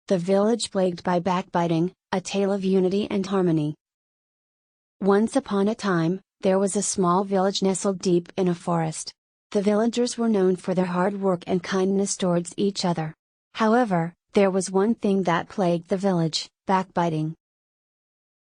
The village plagued by backbiting, a tale of unity and harmony. Once upon a time, there was a small village nestled deep in a forest. The villagers were known for their hard work and kindness towards each other. However, there was one thing that plagued the village: backbiting.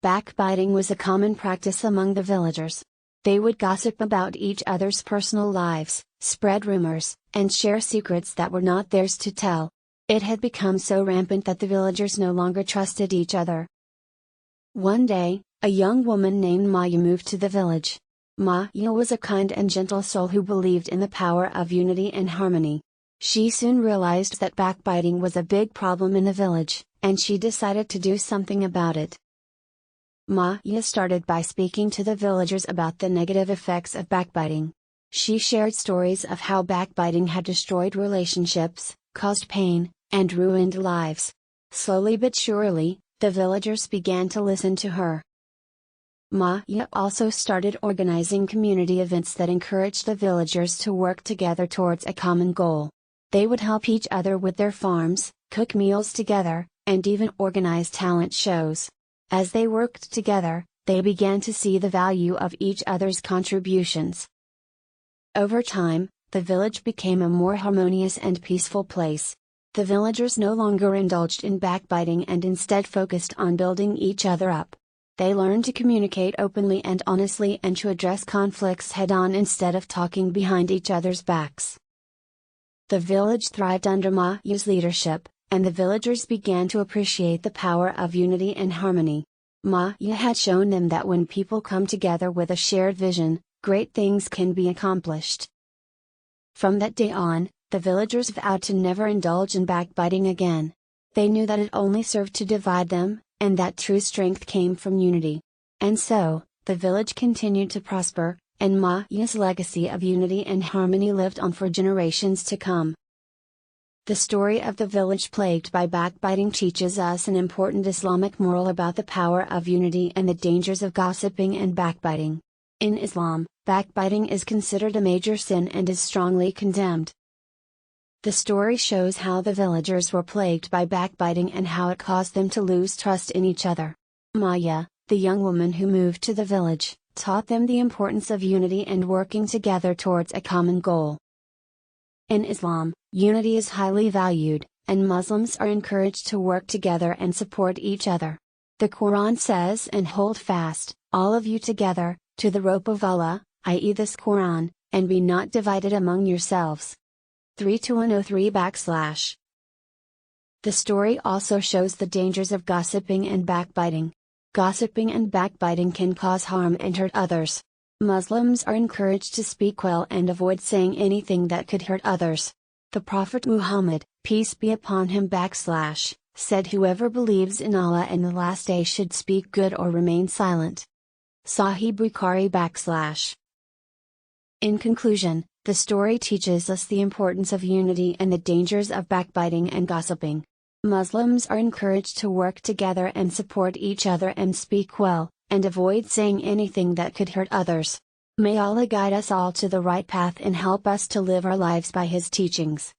Backbiting was a common practice among the villagers. They would gossip about each other's personal lives, spread rumors, and share secrets that were not theirs to tell. It had become so rampant that the villagers no longer trusted each other. One day, a young woman named Maya moved to the village. Maya was a kind and gentle soul who believed in the power of unity and harmony. She soon realized that backbiting was a big problem in the village, and she decided to do something about it. Maya started by speaking to the villagers about the negative effects of backbiting. She shared stories of how backbiting had destroyed relationships, caused pain, and ruined lives. Slowly but surely, the villagers began to listen to her. Maya also started organizing community events that encouraged the villagers to work together towards a common goal. They would help each other with their farms, cook meals together, and even organize talent shows. As they worked together, they began to see the value of each other's contributions. Over time, the village became a more harmonious and peaceful place. The villagers no longer indulged in backbiting and instead focused on building each other up. They learned to communicate openly and honestly and to address conflicts head-on instead of talking behind each other's backs. The village thrived under Maya's leadership, and the villagers began to appreciate the power of unity and harmony. Maya had shown them that when people come together with a shared vision, great things can be accomplished. From that day on, the villagers vowed to never indulge in backbiting again. They knew that it only served to divide them, and that true strength came from unity. And so, the village continued to prosper, and Maya's legacy of unity and harmony lived on for generations to come. The story of the village plagued by backbiting teaches us an important Islamic moral about the power of unity and the dangers of gossiping and backbiting. In Islam, backbiting is considered a major sin and is strongly condemned. The story shows how the villagers were plagued by backbiting and how it caused them to lose trust in each other. Maya, the young woman who moved to the village, taught them the importance of unity and working together towards a common goal. In Islam, unity is highly valued, and Muslims are encouraged to work together and support each other. The Quran says, "And hold fast, all of you together, to the rope of Allah, i.e. this Quran, and be not divided among yourselves." 32103 / The story also shows the dangers of gossiping and backbiting. Gossiping and backbiting can cause harm and hurt others. Muslims are encouraged to speak well and avoid saying anything that could hurt others. The Prophet Muhammad, peace be upon him / said whoever believes in Allah and the last day should speak good or remain silent. Sahih Bukhari / In conclusion, the story teaches us the importance of unity and the dangers of backbiting and gossiping. Muslims are encouraged to work together and support each other and speak well, and avoid saying anything that could hurt others. May Allah guide us all to the right path and help us to live our lives by His teachings.